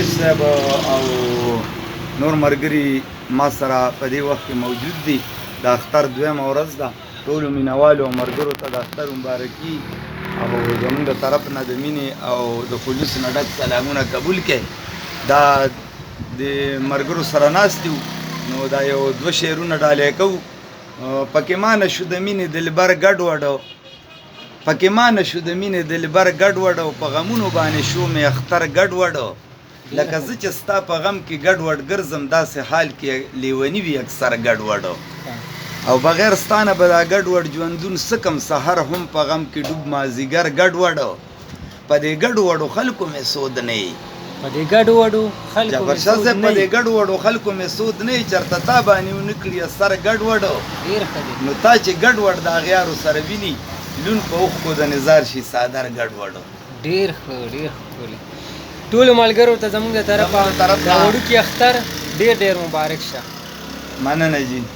ویس صاحب او نور ملګري ما سره په دې وخت کې موجود دي. د اختر دویمه ورځ ده. ټولو مینوالو او ملګرو ته د اختر مبارکي او زموږ د طرف نه د مینې او د خلوص نه ډک سلامونه قبول کړئ. دا د ملګرو سره ناست یو، نو دا یو دوه شعرونه ډالۍ کوو. پکې مانه شو د مینې دلبر ګډوډ، پکې مانه شو د مینې دلبر ګډوډ، په غمونو باندې شو مې اختر ګډوډ. لکه زه چې ستا په غم کې ګډوډ ګرځم، داسې حال کې لیوني وي اکثر ګډوډ. او بغیر ستانه به دا ګډوډ ژوندون سکم، سحر هم په غم کې ډوب مازدیګر ګډوډ. په دې ګډوډو خلکو مې سود نه وي، په دې ګډوډو خلکو جبرشاه صاحب په دې ګډوډو خلکو مې سود نه وي. چېرته تا باندې ونه کړي سر ګډوډ، ډېر ښه دی. نو تا چې ګډوډ د اغیارو سره ویني، لون په اوښکو د نظار شي څادر ګډوډ. ډېر ښه، ډېر ښکلي. ټولو ملګرو ته زموږ د طرفه د وړوکي اختر ډېر ډېر مبارک شه. مننه جي.